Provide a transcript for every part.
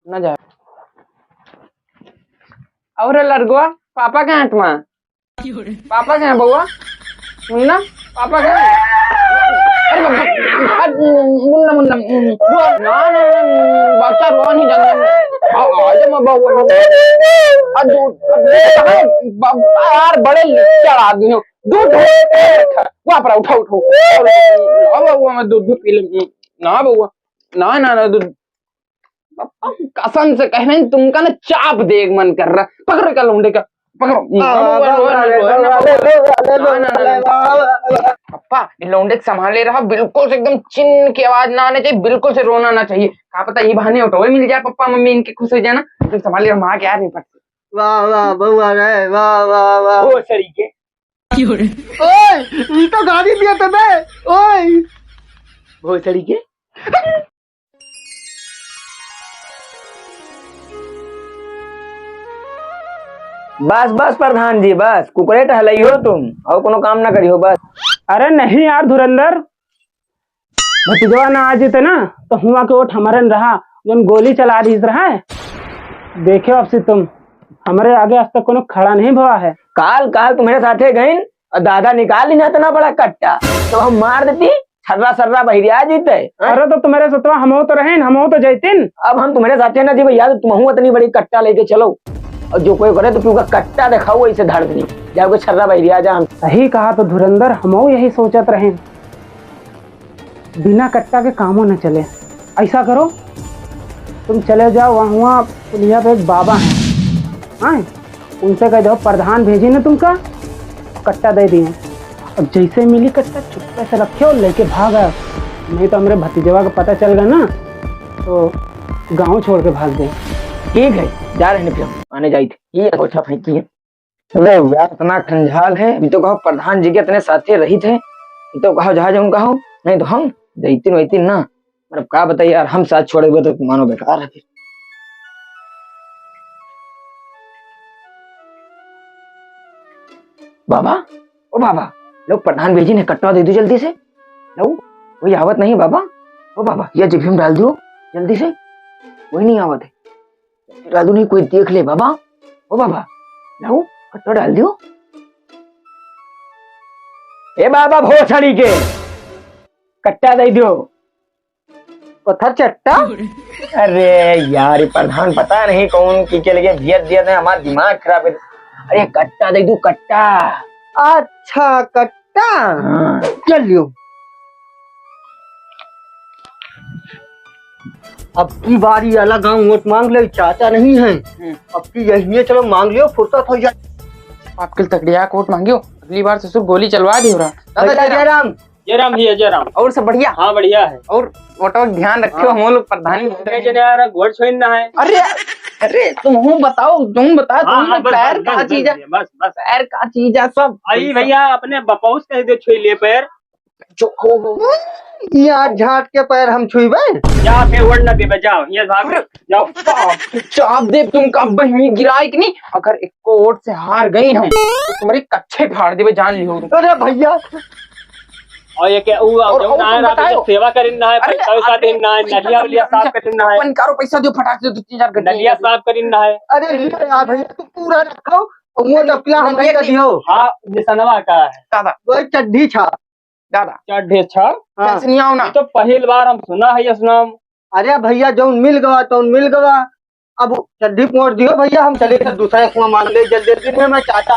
ना जाए। और लड़गुआ पापा कहाँ है तुम्हारा? पापा कहाँ है बउआ? मुन्ना पापा कहाँ है? अरे मुन्ना मुन्ना ना ना बच्चा रो नहीं जाना। आज मैं बउआ यार बड़े चढ़ आदमी हो। दूध वहाँ पर उठो उठो बउआ मैं दूध पी ले ना बउआ ना ना ना दूध कसम से कह रहे तुमका ना चाप देख मन कर रहा। पकड़ो का लौंडे का पकड़ो। पप्पा लौंडे संभाले रहा बिल्कुल से एकदम चिन की आवाज ना आने चाहिए। बिल्कुल से रोना ना चाहिए। क्या पता ये बहाने उठो मिल जाए पप्पा मम्मी इनके खुश हो जाना। तुम संभाले रहा माँ क्या नहीं पड़ती। वाह वाह बउआ रे वाह वाह वाह। ओ सरीके ओए ये तो गाड़ी दिया तबे। ओए वो सरीके बस बस प्रधान जी बस कुकरे टहलाई हो तुम और कोनो काम ना करी हो बस। अरे नहीं यार धुरंधर भतीजवा ना आ जेते ना तो हुआ के वोट हमारे न रहा जन गोली चला दी रहा है। देखो अब से तुम हमारे आगे आज तक कोनो खड़ा नहीं भवा है। काल काल तुम्हारे साथे गईन और दादा निकाल ली ना इतना बड़ा कट्टा तो हम मार देती छर्रा सर्रा बहिरिया जीते। अरे तो तुम्हारे सतवा हम तो रहे हम तो जैतिन। अब हम तुम्हारे साथे ना जी भैया तो तुम इतनी बड़ी कट्टा लेके चलो और जो कोई करे तो तू का कट्टा दिखाओ ऐसे धड़ नहीं जाओगे छर्रा बहिरिया जा। सही कहा तो धुरंधर हम यही सोचत रहे बिना कट्टा के कामों न चले। ऐसा करो तुम चले जाओ वहाँ पुलिया पे एक बाबा है हाँ उनसे कह दो प्रधान भेजी ना तुमका कट्टा दे दिए। अब जैसे मिली कट्टा चुप्पे से रखे और लेके भाग आए। नहीं तो हमारे भतीजवा का पता चल गया ना तो गांव छोड़ के भाग गए। ठीक है जा रहे हैं फिर आने जाई थी ये गोठा फेंकी है। अरे यार इतना खंजाल है अभी तो कहो प्रधान जी के इतने साथी रही थे तो कहो जहाज हम कहो नहीं तो हम जैतिन वैतिन ना मतलब क्या बताइए यार हम साथ छोड़े हुए तो मानो बेकार है। फिर बाबा ओ बाबा लोग प्रधान भेजी ने कट्टा दे दो जल्दी से। लो वही आवत नहीं बाबा। ओ बाबा ये जिप में डाल दो जल्दी से वही नहीं आवत है डाल दो नहीं कोई देख ले बाबा। ओ बाबा लो कट्टा डाल दियो। ए बाबा भोसड़ी के कट्टा दे दियो पत्थर चट्टा। अरे यार प्रधान पता नहीं कौन की के लिए भियत दिया था हमारा दिमाग खराब है। अरे कट्टा दे दो कट्टा। अच्छा कट्टा चल लियो। अब की बारी अलग गाँव वोट मांग ले चाचा नहीं है अब की यही चलो मांग लियो फुर्सत हो जाए। आपके तकड़िया कोट मांगियो अगली बार ससुर गोली चलवा दी हो रहा। जयराम जयराम भैया जयराम। और सब बढ़िया। हाँ बढ़िया है। और वोटो ध्यान रखियो हम लोग प्रधानी घोड़ छोड़ना है। अरे अरे तुम बताओ तुम बता तुम पैर का चीज है बस बस पैर का चीज है सब। आई भैया अपने बपाउस कह दे छुई ले पैर यहाँ झाट के पैर हम छुईबे जा फिर वड़ न देबे जाओ ये भाग जाओ। चाप दे तुम का बहनी गिराई कि नहीं। अगर एक वोट से हार गई हम तो तुम्हारी कच्चे फाड़ देवे जान लियो। अरे भैया और ये क्या सेवा करिना है पैसा साथ ना है नलिया वलिया साफ करिना है पंकारो पैसा दियो फटाक से 2-3 घंटे नलिया साफ करिना है। अरे यार भैया तू पूरा रखो वो डपला हम नहीं दियो। हाँ निसनवा का है दादा वो चड्ढी छा दादा चढ़े छड़ कैसे नहीं आओ ना। तो पहली बार हम सुना है इस नाम। अरे भैया जो मिल गवा तो मिल गवा अब चड्ढी पोड़ दियो भैया हम चले दूसरा कुआं मांग ले जल्दी में मैं चाहता।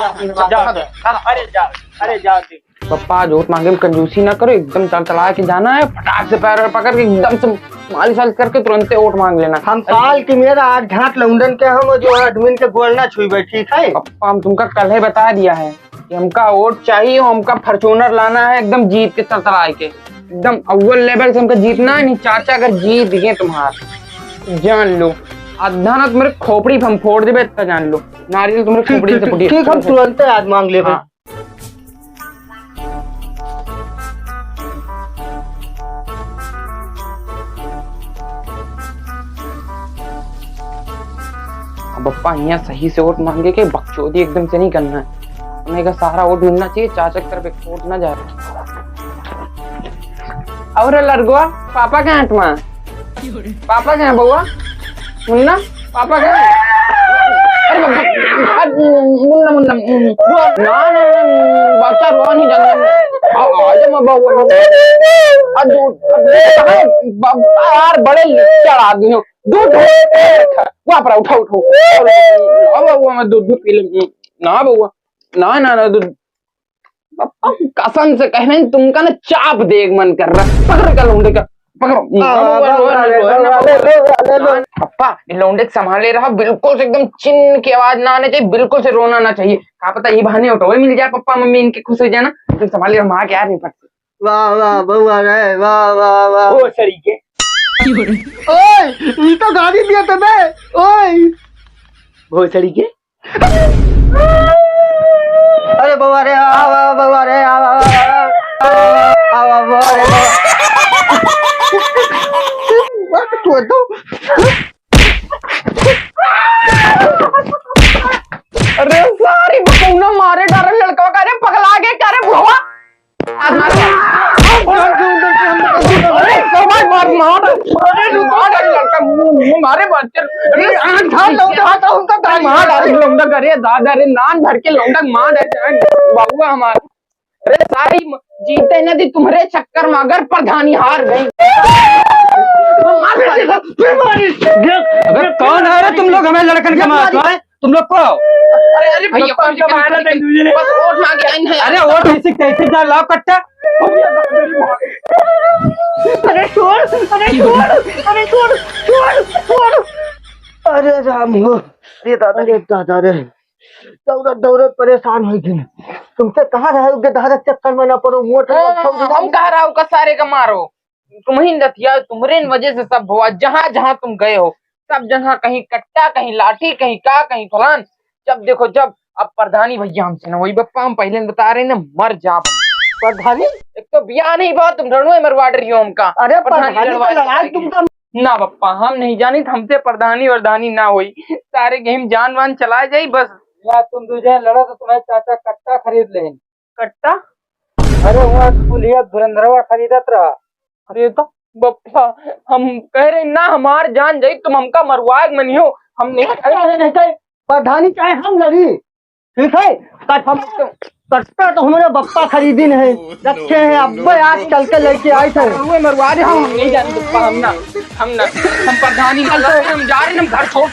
अरे जा पप्पा वोट मांगे में कंजूसी ना करो एकदम तड़तड़ा के जाना है फटाक से पैर पकड़ के एकदम से मालिश वालिश करके तुरंत वोट मांग लेना। हम साल की मेरा 8 घाट लंदन के हम जो एडमिन के गोलना छुई ठीक है। पप्पा हम तुमका कल ही बता दिया है कि हमका वोट चाहिए हमका फॉर्च्यूनर लाना है एकदम जीत के तड़तड़ा के एकदम अव्वल लेवल से हमका जीतना है। नहीं चाचा अगर जीत गए तुम्हारा जान लो आधा ना तुम्हारे खोपड़ी हम फोड़ देवे इतना जान लो नारियल तुम्हारे खोपड़ी से फूटी। ठीक हम तुरंत आज मांग ले। पप्पा यहाँ सही से वोट मांगे के बकचोदी एकदम से नहीं करना है। हमें का सारा वोट मिलना चाहिए चाचा की तरफ एक वोट ना जा रहा। और लड़गुआ पापा कहाँ है तुम्हारा? पापा कहाँ है बउआ? मुन्ना पापा क्या अरे मुन्ना मुन्ना ना ना बच्चा रो नहीं जाता आज मैं बहू यार बड़े लिच्चड़ आदमी हो दूध वहां पर उठो उठो बउआ मैं दूध पी लूं ना बउआ ना ना ना दूध कसम से कह रहे हैं तुमका ना चाप देख मन कर रहा पकड़ कर लौंडे का पकड़ो पप्पा लौंडे संभाले रहा बिल्कुल से एकदम चिन की आवाज ना आना चाहिए बिल्कुल से रोना ना चाहिए क्या पता ये बहाने ऑटो मिल जाए पप्पा मम्मी इनके खुश हो जाना तुम संभाले रहो माँ क्या नहीं पड़ती वाह वाह बउआ रे वाह वाह वाह वो सरीके ओए ये तो गाड़ी दिया था बे ओए वो सरीके अरे बउआ रे आवा बउआ रे आवा आवा बउआ रे what to do अरे सारी बकौना मारे डर लड़का करे पगला के करे बुढ़वा मारे बच्चे लौंडा करे दादा रे नान भर के लौंडा मार बाबुआ हमारे अरे सारी जीते न दी तुम्हारे चक्कर में अगर प्रधानी हार गई अबे कौन है रे तुम लोग हमें लड़कन के मार रहे तुम लोग को अरे अरे भैया कौन सा मारा था तुझे बस वोट मांगे आए हैं अरे वोट कैसे कैसे जा लाओ कट्टा अरे छोड़ अरे छोड़ अरे राम हो अरे दादा रे दौड़त दौड़त परेशान हो गई तुमसे कहा रहोगे दादा चक्कर में ना पड़ो वोट हम कह रहा हूँ सारे का मारो तुम ही नथिया तुम्हारे वजह से सब हुआ जहाँ जहाँ तुम गए हो सब जगह कहीं कट्टा कहीं लाठी कहीं का कहीं फलान जब देखो जब अब प्रधानी भैया हमसे ना वही बप्पा हम पहले बता रहे ना मर जा प्रधानी एक तो बिया नहीं बहुत तुम रणुए मरवा रही हो हमका अरे प्रधानी तुमका ना बप्पा हम नहीं जानी हमसे प्रधानी वरदानी ना हुई सारे गेम जान वान चला जाई बस या तुम दूजे लड़ो तो तुम्हें चाचा कट्टा खरीद ले कट्टा अरे वहाँ पुलिया धुरंधरवा खरीदत रहा अरे तो बप्पा हम कह रहे ना हमार जान जाई तुम हमका मरवाएग मनी हो हम नहीं प्रधानी चाहे हम लड़ी ठीक है कट्टा तो हमारे बप्पा खरीदी है रखे हैं अब आज चल के लेके आए थे मरवा रहे हम नहीं जाने बप्पा हम प्रधानी हम जा रहे हम घर छोड़